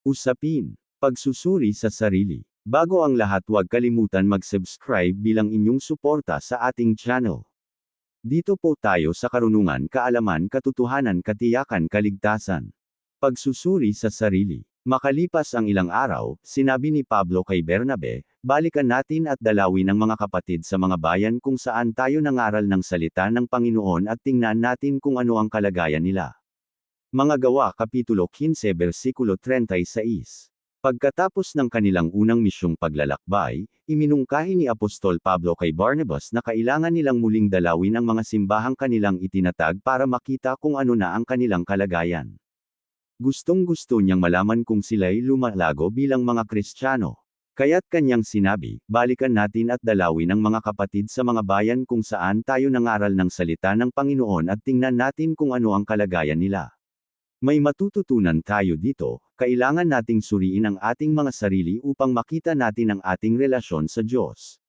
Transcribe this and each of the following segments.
Usapin. Pagsusuri sa sarili. Bago ang lahat, huwag kalimutan mag-subscribe bilang inyong suporta sa ating channel. Dito po tayo sa karunungan, kaalaman, katotohanan, katiyakan, kaligtasan. Pagsusuri sa sarili. Makalipas ang ilang araw, sinabi ni Pablo kay Bernabe, balikan natin at dalawin ang mga kapatid sa mga bayan kung saan tayo nangaral ng salita ng Panginoon at tingnan natin kung ano ang kalagayan nila. Mga Gawa Kapitulo 15 versikulo 36. Pagkatapos ng kanilang unang misyong paglalakbay, iminungkahi ni Apostol Pablo kay Barnabas na kailangan nilang muling dalawin ang mga simbahang kanilang itinatag para makita kung ano na ang kanilang kalagayan. Gustong-gusto niyang malaman kung sila'y lumalago bilang mga Kristiyano. Kaya't kanyang sinabi, balikan natin at dalawin ang mga kapatid sa mga bayan kung saan tayo nangaral ng salita ng Panginoon at tingnan natin kung ano ang kalagayan nila. May matututunan tayo dito, kailangan nating suriin ang ating mga sarili upang makita natin ang ating relasyon sa Diyos.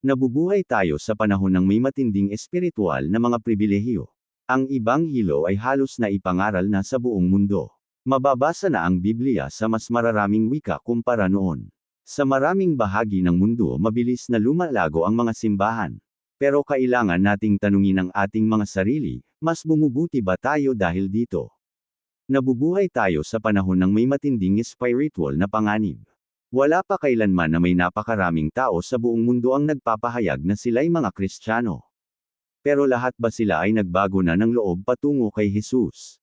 Nabubuhay tayo sa panahon ng may matinding espiritual na mga pribilehiyo. Ang Ibanghelo ay halos na ipangaral na sa buong mundo. Mababasa na ang Biblia sa mas mararaming wika kumpara noon. Sa maraming bahagi ng mundo mabilis na lumalago ang mga simbahan. Pero kailangan nating tanungin ang ating mga sarili, mas bumubuti ba tayo dahil dito? Nabubuhay tayo sa panahon ng may matinding spiritual na panganib. Wala pa kailanman na may napakaraming tao sa buong mundo ang nagpapahayag na sila'y mga Kristiyano. Pero lahat ba sila ay nagbago na ng loob patungo kay Jesus?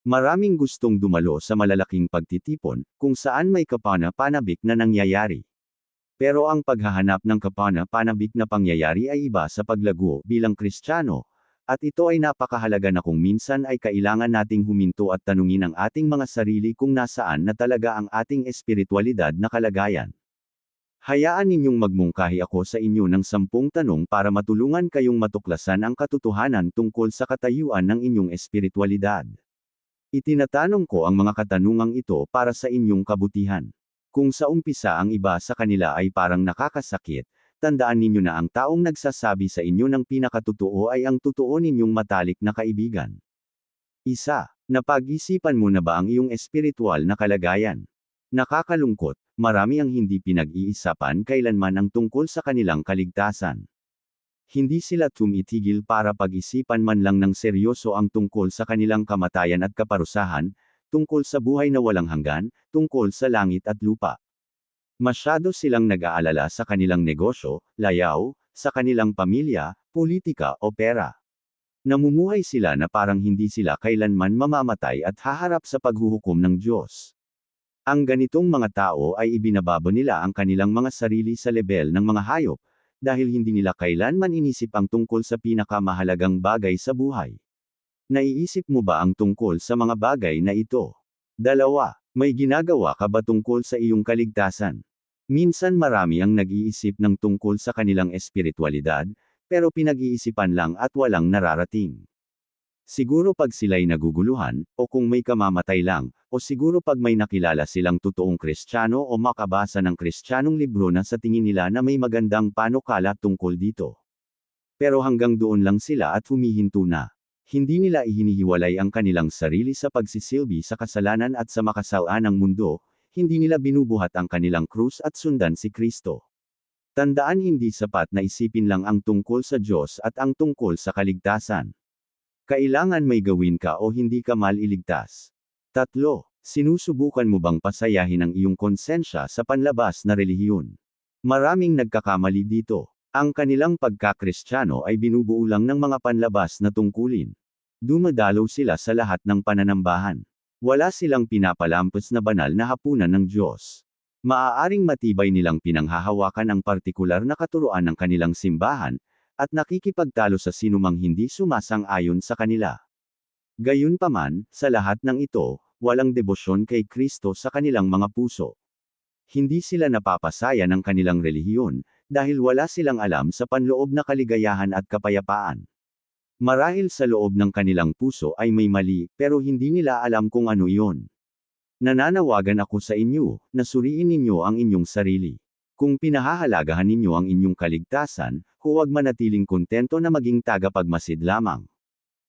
Maraming gustong dumalo sa malalaking pagtitipon, kung saan may kapana-panabik na nangyayari. Pero ang paghahanap ng kapana-panabik na pangyayari ay iba sa paglago bilang Kristiyano, at ito ay napakahalaga na kung minsan ay kailangan nating huminto at tanungin ang ating mga sarili kung nasaan na talaga ang ating espiritualidad na kalagayan. Hayaan ninyong magmungkahi ako sa inyo ng 10 tanong para matulungan kayong matuklasan ang katotohanan tungkol sa katayuan ng inyong espiritualidad. Itinatanong ko ang mga katanungang ito para sa inyong kabutihan. Kung sa umpisa ang iba sa kanila ay parang nakakasakit, tandaan ninyo na ang taong nagsasabi sa inyo ng pinakatotoo ay ang totoo ninyong matalik na kaibigan. Isa, napag-isipan mo na ba ang iyong espiritual na kalagayan? Nakakalungkot, marami ang hindi pinag-iisapan kailanman ang tungkol sa kanilang kaligtasan. Hindi sila tumitigil para pag-isipan man lang ng seryoso ang tungkol sa kanilang kamatayan at kaparusahan, tungkol sa buhay na walang hanggan, tungkol sa langit at lupa. Masyado silang nag-aalala sa kanilang negosyo, layaw, sa kanilang pamilya, politika o pera. Namumuhay sila na parang hindi sila kailanman mamamatay at haharap sa paghuhukom ng Diyos. Ang ganitong mga tao ay ibinababa nila ang kanilang mga sarili sa lebel ng mga hayop, dahil hindi nila kailanman inisip ang tungkol sa pinakamahalagang bagay sa buhay. Naiisip mo ba ang tungkol sa mga bagay na ito? 2. May ginagawa ka ba tungkol sa iyong kaligtasan? Minsan marami ang nag-iisip ng tungkol sa kanilang espiritualidad, pero pinag-iisipan lang at walang nararating. Siguro pag sila'y naguguluhan, o kung may kamamatay lang, o siguro pag may nakilala silang totoong Kristiyano o makabasa ng Kristiyanong libro na sa tingin nila na may magandang panukala tungkol dito. Pero hanggang doon lang sila at humihinto na. Hindi nila ihinihiwalay ang kanilang sarili sa pagsisilbi sa kasalanan at sa makasalaan ng mundo, hindi nila binubuhat ang kanilang krus at sundan si Kristo. Tandaan, hindi sapat na isipin lang ang tungkol sa Diyos at ang tungkol sa kaligtasan. Kailangan may gawin ka o hindi ka maliligtas. 3. Sinusubukan mo bang pasayahin ang iyong konsensya sa panlabas na relihiyon? Maraming nagkakamali dito. Ang kanilang pagkakristyano ay binubuo lang ng mga panlabas na tungkulin. Dumadalaw sila sa lahat ng pananambahan. Wala silang pinapalampas na banal na hapunan ng Diyos. Maaaring matibay nilang pinanghahawakan ang partikular na katuruan ng kanilang simbahan, at nakikipagtalo sa sinumang hindi sumasang-ayon sa kanila. Gayunpaman, sa lahat ng ito, walang debosyon kay Kristo sa kanilang mga puso. Hindi sila napapasaya ng kanilang relihiyon, dahil wala silang alam sa panloob na kaligayahan at kapayapaan. Marahil sa loob ng kanilang puso ay may mali, pero hindi nila alam kung ano iyon. Nananawagan ako sa inyo, na suriin ninyo ang inyong sarili. Kung pinahahalagahan ninyo ang inyong kaligtasan, huwag manatiling kontento na maging tagapagmasid lamang.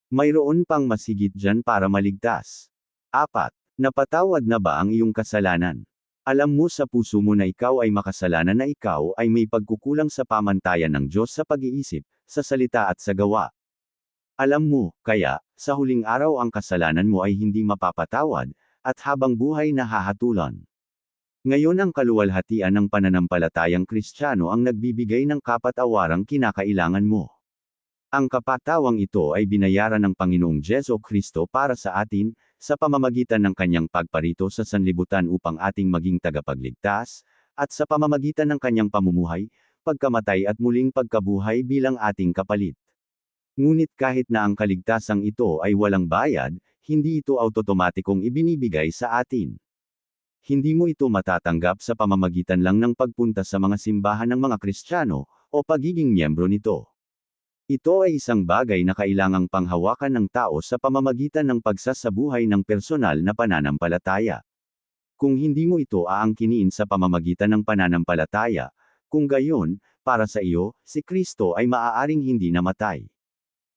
Mayroon pang masigit dyan para maligtas. 4. Napatawad na ba ang iyong kasalanan? Alam mo sa puso mo na ikaw ay makasalanan, na ikaw ay may pagkukulang sa pamantayan ng Diyos sa pag-iisip, sa salita at sa gawa. Alam mo, kaya, sa huling araw ang kasalanan mo ay hindi mapapatawad, at habang buhay na hahatulan. Ngayon ang kaluwalhatian ng pananampalatayang Kristiyano ang nagbibigay ng kapatawarang kinakailangan mo. Ang kapatawang ito ay binayaran ng Panginoong Jesu Kristo para sa atin, sa pamamagitan ng kanyang pagparito sa sanlibutan upang ating maging tagapagligtas, at sa pamamagitan ng kanyang pamumuhay, pagkamatay at muling pagkabuhay bilang ating kapalit. Ngunit kahit na ang kaligtasang ito ay walang bayad, hindi ito automatikong ibinibigay sa atin. Hindi mo ito matatanggap sa pamamagitan lang ng pagpunta sa mga simbahan ng mga Kristiyano, o pagiging miyembro nito. Ito ay isang bagay na kailangang panghawakan ng tao sa pamamagitan ng pagsasabuhay ng personal na pananampalataya. Kung hindi mo ito aangkinin sa pamamagitan ng pananampalataya, kung gayon, para sa iyo, si Kristo ay maaaring hindi namatay.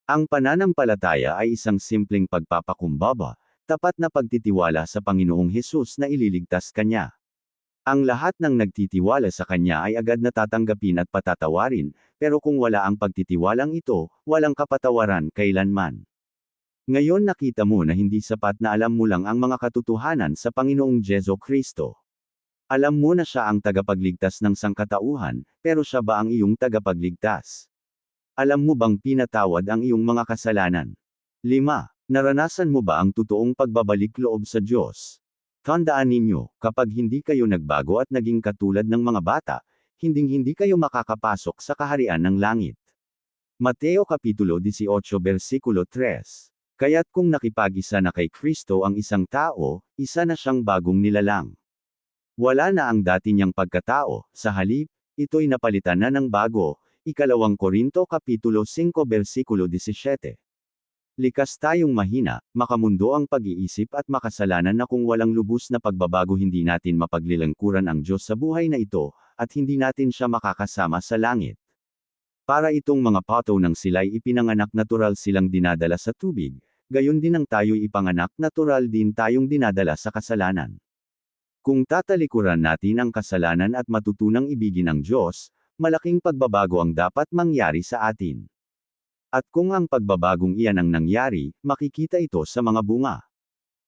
Ang pananampalataya ay isang simpleng pagpapakumbaba, tapat na pagtitiwala sa Panginoong Hesus na ililigtas kanya. Ang lahat ng nagtitiwala sa kanya ay agad natatanggapin at patatawarin, pero kung wala ang pagtitiwalang ito, walang kapatawaran kailanman. Ngayon nakita mo na hindi sapat na alam mo lang ang mga katotohanan sa Panginoong Jesu Kristo. Alam mo na siya ang tagapagligtas ng sangkatauhan, pero siya ba ang iyong tagapagligtas? Alam mo bang pinatawad ang iyong mga kasalanan? 5. Naranasan mo ba ang totoong pagbabalik loob sa Diyos? Tandaan ninyo, kapag hindi kayo nagbago at naging katulad ng mga bata, hinding-hindi kayo makakapasok sa kaharian ng langit. Mateo Kapitulo 18 versikulo 3. Kaya't kung nakipag-isa na kay Kristo ang isang tao, isa na siyang bagong nilalang. Wala na ang dati niyang pagkatao, sa halip, ito'y napalitan na ng bago. 2 Korinto Kapitulo 5 versikulo 17. Likas tayong mahina, makamundo ang pag-iisip at makasalanan na kung walang lubos na pagbabago hindi natin mapaglilingkuran ang Diyos sa buhay na ito, at hindi natin siya makakasama sa langit. Para itong mga pato ng sila'y ipinanganak, natural silang dinadala sa tubig, gayon din ang tayo'y ipanganak, natural din tayong dinadala sa kasalanan. Kung tatalikuran natin ang kasalanan at matutunang ibigin ang Diyos, malaking pagbabago ang dapat mangyari sa atin. At kung ang pagbabagong iyan ang nangyari, makikita ito sa mga bunga.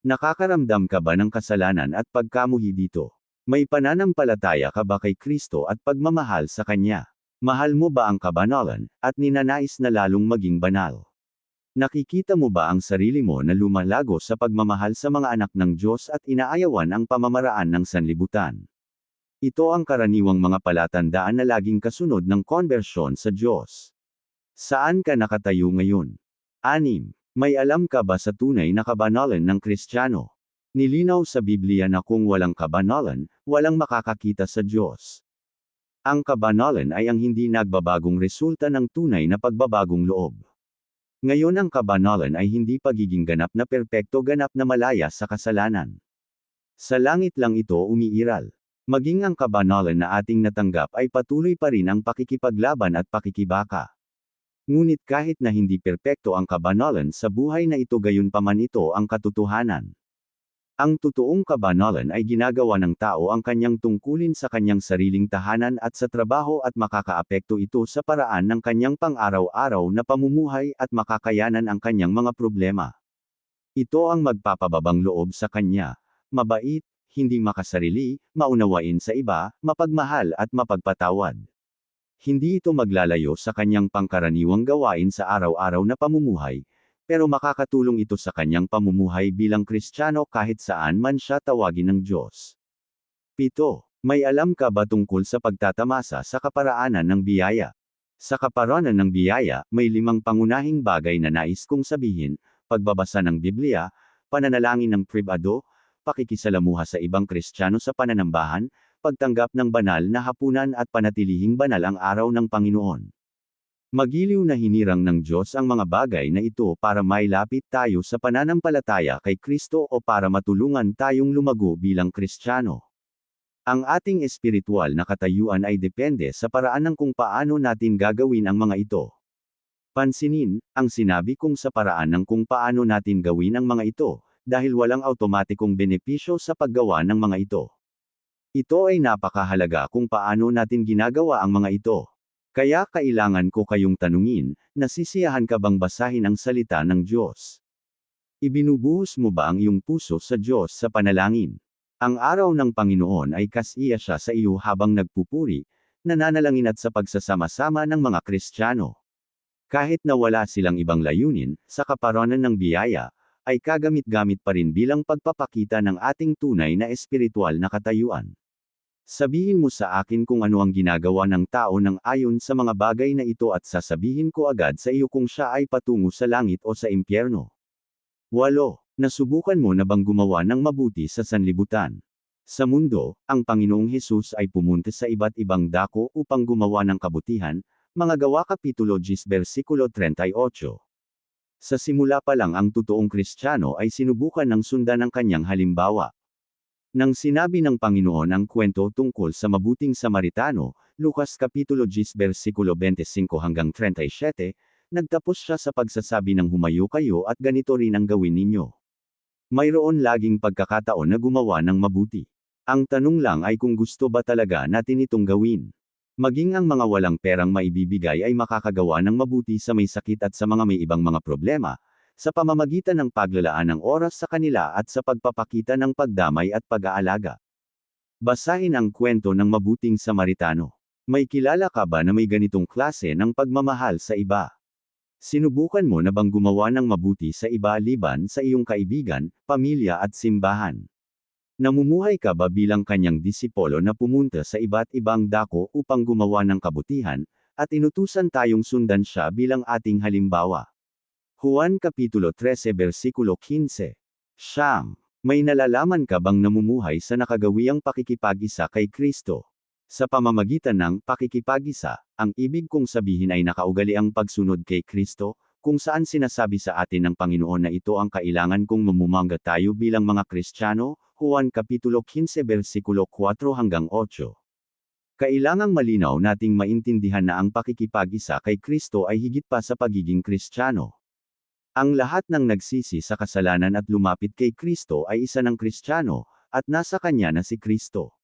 Nakakaramdam ka ba ng kasalanan at pagkamuhi dito? May pananampalataya ka ba kay Kristo at pagmamahal sa Kanya? Mahal mo ba ang kabanalan, at ninanais na lalong maging banal? Nakikita mo ba ang sarili mo na lumalago sa pagmamahal sa mga anak ng Diyos at inaayawan ang pamamaraan ng sanlibutan? Ito ang karaniwang mga palatandaan na laging kasunod ng konbersyon sa Diyos. Saan ka nakatayo ngayon? 6. May alam ka ba sa tunay na kabanalan ng Kristiyano? Nilinaw sa Biblia na kung walang kabanalan, walang makakakita sa Diyos. Ang kabanalan ay ang hindi nagbabagong resulta ng tunay na pagbabagong loob. Ngayon ang kabanalan ay hindi pagiging ganap na perpekto, ganap na malaya sa kasalanan. Sa langit lang ito umiiral. Maging ang kabanalan na ating natanggap ay patuloy pa rin ang pakikipaglaban at pakikibaka. Ngunit kahit na hindi perpekto ang kabanalan sa buhay na ito, gayunpaman ito ang katotohanan. Ang totoong kabanalan ay ginagawa ng tao ang kanyang tungkulin sa kanyang sariling tahanan at sa trabaho, at makakaapekto ito sa paraan ng kanyang pang-araw-araw na pamumuhay at makakayanan ang kanyang mga problema. Ito ang magpapababang loob sa kanya, mabait, hindi makasarili, maunawain sa iba, mapagmahal at mapagpatawad. Hindi ito maglalayo sa kanyang pangkaraniwang gawain sa araw-araw na pamumuhay, pero makakatulong ito sa kanyang pamumuhay bilang Kristiyano kahit saan man siya tawagin ng Diyos. 7. May alam ka ba tungkol sa pagtatamasa sa kaparaanan ng biyaya? Sa kaparaanan ng biyaya, may 5 pangunahing bagay na nais kong sabihin: pagbabasa ng Biblia, pananalangin ng pribado, pakikisalamuha sa ibang Kristiyano sa pananambahan, pagtanggap ng banal na hapunan at panatilihing banal ang araw ng Panginoon. Magiliw na hinirang ng Diyos ang mga bagay na ito para mailapit tayo sa pananampalataya kay Kristo o para matulungan tayong lumago bilang Kristiyano. Ang ating espiritual na katayuan ay depende sa paraan ng kung paano natin gagawin ang mga ito. Pansinin, ang sinabi kong sa paraan ng kung paano natin gawin ang mga ito, dahil walang automatikong benepisyo sa paggawa ng mga ito. Ito ay napakahalaga kung paano natin ginagawa ang mga ito. Kaya kailangan ko kayong tanungin, nasisiyahan ka bang basahin ang salita ng Diyos? Ibinubuhos mo ba ang iyong puso sa Diyos sa panalangin? Ang araw ng Panginoon ay kasiya siya sa iyo habang nagpupuri, nananalangin at sa pagsasama-sama ng mga Kristiyano. Kahit na wala silang ibang layunin, sa kaparanan ng biyaya, ay kagamit-gamit pa rin bilang pagpapakita ng ating tunay na espiritual na katayuan. Sabihin mo sa akin kung ano ang ginagawa ng tao nang ayon sa mga bagay na ito at sasabihin ko agad sa iyo kung siya ay patungo sa langit o sa impyerno. 8. Nasubukan mo na bang gumawa ng mabuti sa sanlibutan? Sa mundo, ang Panginoong Hesus ay pumunta sa iba't ibang dako upang gumawa ng kabutihan, mga Gawa Kapitulo 10 versikulo 38. Sa simula pa lang ang totoong Kristiyano ay sinubukan ng sundan ng kanyang halimbawa. Nang sinabi ng Panginoon ang kwento tungkol sa mabuting Samaritano, Lucas Kapitulo 10 versikulo 25 hanggang 37, nagtapos siya sa pagsasabi ng humayo kayo at ganito rin ang gawin ninyo. Mayroon laging pagkakataon na gumawa ng mabuti. Ang tanong lang ay kung gusto ba talaga natin itong gawin. Maging ang mga walang perang maibibigay ay makakagawa ng mabuti sa may sakit at sa mga may ibang mga problema, sa pamamagitan ng paglalaan ng oras sa kanila at sa pagpapakita ng pagdamay at pag-aalaga. Basahin ang kwento ng mabuting Samaritano. May kilala ka ba na may ganitong klase ng pagmamahal sa iba? Sinubukan mo na bang gumawa ng mabuti sa iba liban sa iyong kaibigan, pamilya at simbahan? Namumuhay ka ba bilang kanyang disipolo na pumunta sa iba't ibang dako upang gumawa ng kabutihan, at inutusan tayong sundan siya bilang ating halimbawa? Juan Kapitulo 13 versikulo 15. Siyam. May nalalaman ka bang namumuhay sa nakagawiang pakikipag-isa kay Kristo? Sa pamamagitan ng pakikipag-isa, ang ibig kong sabihin ay nakaugali ang pagsunod kay Kristo, kung saan sinasabi sa atin ng Panginoon na ito ang kailangan kung mamumangga tayo bilang mga Kristiyano, Juan Kapitulo 15 versikulo 4 hanggang 8. Kailangang malinaw nating maintindihan na ang pakikipag-isa kay Kristo ay higit pa sa pagiging Kristiyano. Ang lahat ng nagsisi sa kasalanan at lumapit kay Kristo ay isa ng Kristiyano, at nasa kanya na si Kristo.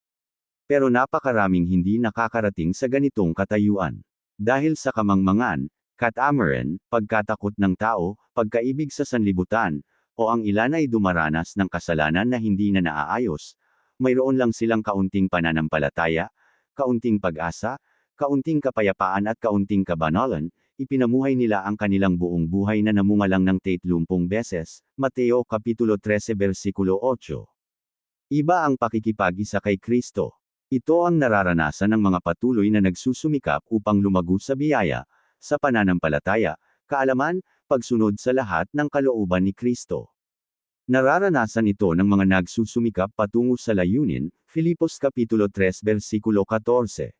Pero napakaraming hindi nakakarating sa ganitong katayuan. Dahil sa kamangmangan, katamaran, pagkatakot ng tao, pagkaibig sa sanlibutan, o ang ilan ay dumaranas ng kasalanan na hindi na naaayos, mayroon lang silang kaunting pananampalataya, kaunting pag-asa, kaunting kapayapaan at kaunting kabanalan, ipinamuhay nila ang kanilang buong buhay na namungalang ng 30 beses, Mateo Kapitulo 13 versikulo 8. Iba ang pakikipag-isa kay Kristo. Ito ang nararanasan ng mga patuloy na nagsusumikap upang lumago sa biyaya, sa pananampalataya, kaalaman, pagsunod sa lahat ng kalooban ni Kristo. Nararanasan ito ng mga nagsusumikap patungo sa layunin, Filipos Kapitulo 3 versikulo 14.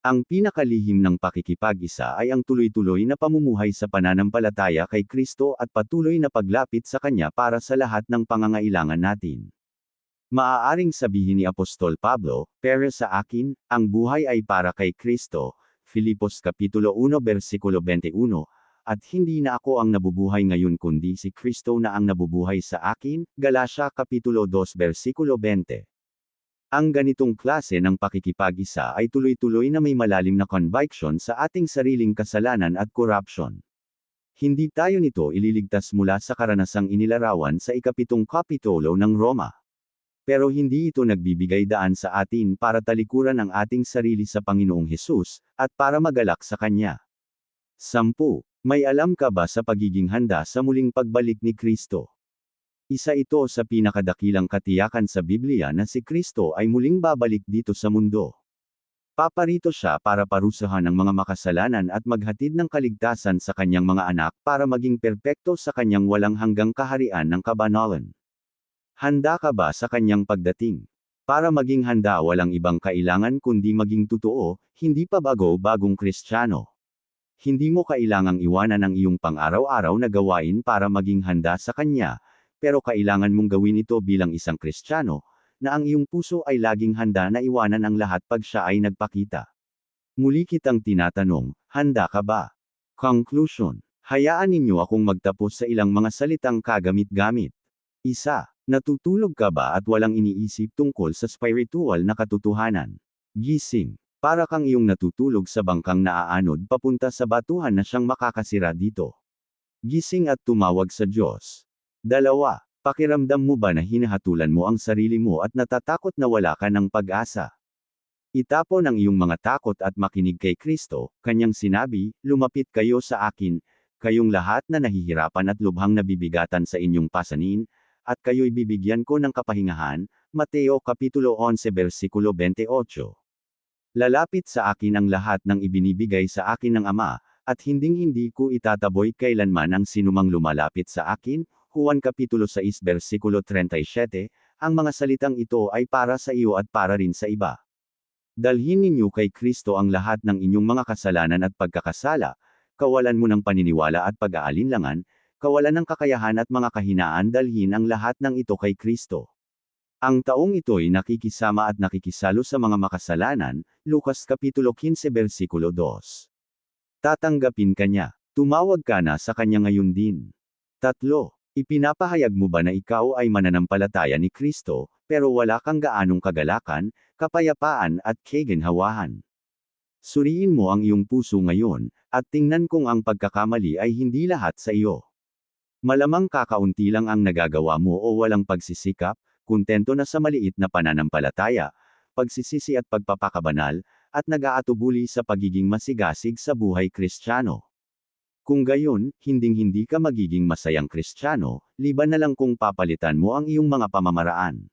Ang pinakalihim ng pakikipag-isa ay ang tuloy-tuloy na pamumuhay sa pananampalataya kay Kristo at patuloy na paglapit sa Kanya para sa lahat ng pangangailangan natin. Maaaring sabihin ni Apostol Pablo, "Pero sa akin, ang buhay ay para kay Kristo," Filipos Kapitulo 1 versikulo 21, at hindi na ako ang nabubuhay ngayon kundi si Kristo na ang nabubuhay sa akin, Galatia Kapitulo 2 versikulo 20. Ang ganitong klase ng pakikipag-isa ay tuloy-tuloy na may malalim na conviction sa ating sariling kasalanan at corruption. Hindi tayo nito ililigtas mula sa karanasang inilarawan sa 7 kapitulo ng Roma. Pero hindi ito nagbibigay daan sa atin para talikuran ang ating sarili sa Panginoong Hesus, at para magalak sa Kanya. 10. May alam ka ba sa pagiging handa sa muling pagbalik ni Kristo? Isa ito sa pinakadakilang katiyakan sa Biblia na si Kristo ay muling babalik dito sa mundo. Paparito siya para parusahan ang mga makasalanan at maghatid ng kaligtasan sa kanyang mga anak para maging perpekto sa kanyang walang hanggang kaharian ng kabanalan. Handa ka ba sa kanyang pagdating? Para maging handa walang ibang kailangan kundi maging totoo, hindi pa bagong Kristiyano. Hindi mo kailangang iwanan ang iyong pang-araw-araw na gawain para maging handa sa Kanya, pero kailangan mong gawin ito bilang isang Kristiyano, na ang iyong puso ay laging handa na iwanan ang lahat pag siya ay nagpakita. Muli kitang tinatanong, handa ka ba? Conclusion. Hayaan ninyo akong magtapos sa ilang mga salitang kagamit-gamit. Natutulog ka ba at walang iniisip tungkol sa spiritual na katotohanan? Gising. Para kang iyong natutulog sa bangkang naaanod papunta sa batuhan na siyang makakasira dito. Gising at tumawag sa Diyos. 2. Pakiramdam mo ba na hinahatulan mo ang sarili mo at natatakot na wala ka ng pag-asa? Itapon ang iyong mga takot at makinig kay Kristo, kanyang sinabi, lumapit kayo sa akin, kayong lahat na nahihirapan at lubhang nabibigatan sa inyong pasanin, at kayo'y bibigyan ko ng kapahingahan, Mateo Kapitulo 11 versikulo 28. Lalapit sa akin ang lahat ng ibinibigay sa akin ng Ama, at hinding-hindi ko itataboy kailanman ang sinumang lumalapit sa akin, Juan Kapitulo 6 versikulo 37, ang mga salitang ito ay para sa iyo at para rin sa iba. Dalhin ninyo kay Kristo ang lahat ng inyong mga kasalanan at pagkakasala, kawalan mo ng paniniwala at pag-aalinlangan, kawalan ng kakayahan at mga kahinaan dalhin ang lahat ng ito kay Kristo. Ang taong ito'y nakikisama at nakikisalo sa mga makasalanan, Lucas Kapitulo 15 versikulo 2. Tatanggapin ka niya. Tumawag ka na sa kanya ngayon din. 3. Ipinapahayag mo ba na ikaw ay mananampalataya ni Kristo, pero wala kang gaanong kagalakan, kapayapaan at kaginhawahan? Suriin mo ang iyong puso ngayon, at tingnan kung ang pagkakamali ay hindi lahat sa iyo. Malamang kakaunti lang ang nagagawa mo o walang pagsisikap, kontento na sa maliit na pananampalataya, pagsisisi at pagpapakabanal, at nag-aatubuli sa pagiging masigasig sa buhay Kristiyano. Kung gayon, hinding-hindi ka magiging masayang Kristiyano, liban na lang kung papalitan mo ang iyong mga pamamaraan.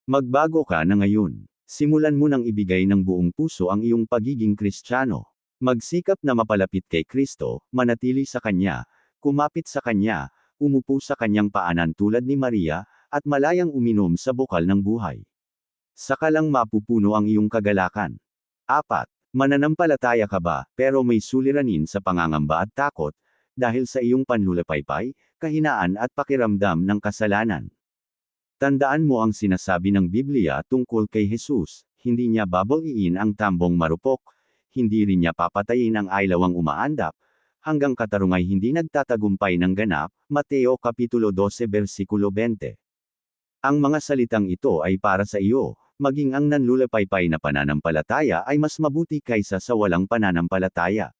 Magbago ka na ngayon. Simulan mo nang ibigay ng buong puso ang iyong pagiging Kristiyano. Magsikap na mapalapit kay Kristo, manatili sa Kanya, kumapit sa Kanya, umupo sa Kanyang paanan tulad ni Maria, at malayang uminom sa bukal ng buhay. Saka lang mapupuno ang iyong kagalakan. 4. Mananampalataya ka ba, pero may suliranin sa pangangamba at takot, dahil sa iyong panlulapaypay, kahinaan at pakiramdam ng kasalanan. Tandaan mo ang sinasabi ng Biblia tungkol kay Jesus, hindi niya babaliin ang tambong marupok, hindi rin niya papatayin ang aylawang umaandap, hanggang katarungay hindi nagtatagumpay ng ganap, Mateo Kapitulo 12 versikulo 20. Ang mga salitang ito ay para sa iyo, maging ang nanlulapaypay na pananampalataya ay mas mabuti kaysa sa walang pananampalataya.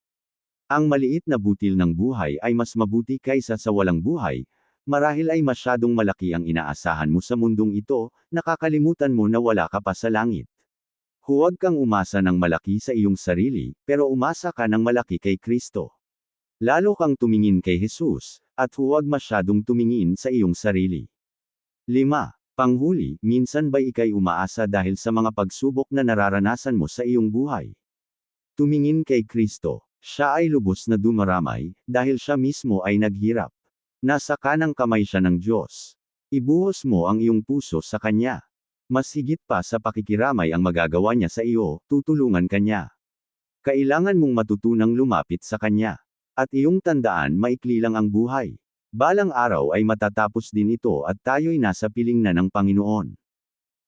Ang maliit na butil ng buhay ay mas mabuti kaysa sa walang buhay, marahil ay masyadong malaki ang inaasahan mo sa mundong ito, nakakalimutan mo na wala ka pa sa langit. Huwag kang umasa ng malaki sa iyong sarili, pero umasa ka ng malaki kay Kristo. Lalo kang tumingin kay Jesus, at huwag masyadong tumingin sa iyong sarili. 5. Panghuli, minsan ba ikay umaasa dahil sa mga pagsubok na nararanasan mo sa iyong buhay? Tumingin kay Kristo. Siya ay lubos na dumaramay, dahil siya mismo ay naghirap. Nasa kanang kamay siya ng Diyos. Ibuhos mo ang iyong puso sa Kanya. Mas higit pa sa pakikiramay ang magagawa niya sa iyo, tutulungan ka niya. Kailangan mong matutunang lumapit sa Kanya. At iyong tandaan maikli lang ang buhay. Balang araw ay matatapos din ito at tayo'y nasa piling na ng Panginoon.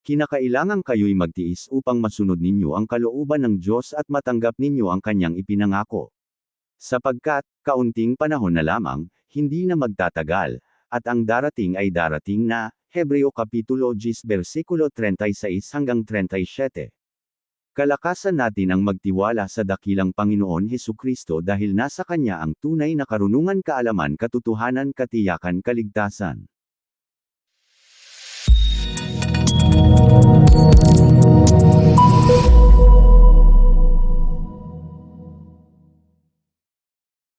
Kinakailangan kayo'y magtiis upang masunod ninyo ang kalooban ng Diyos at matanggap ninyo ang Kanyang ipinangako. Sapagkat, kaunting panahon na lamang, hindi na magtatagal, at ang darating ay darating na, Hebreo Kapitulo 10 versikulo 36 hanggang 37. Kalakasan natin ang magtiwala sa dakilang Panginoon Hesukristo dahil nasa Kanya ang tunay na karunungan, kaalaman, katotohanan, katiyakan, kaligtasan.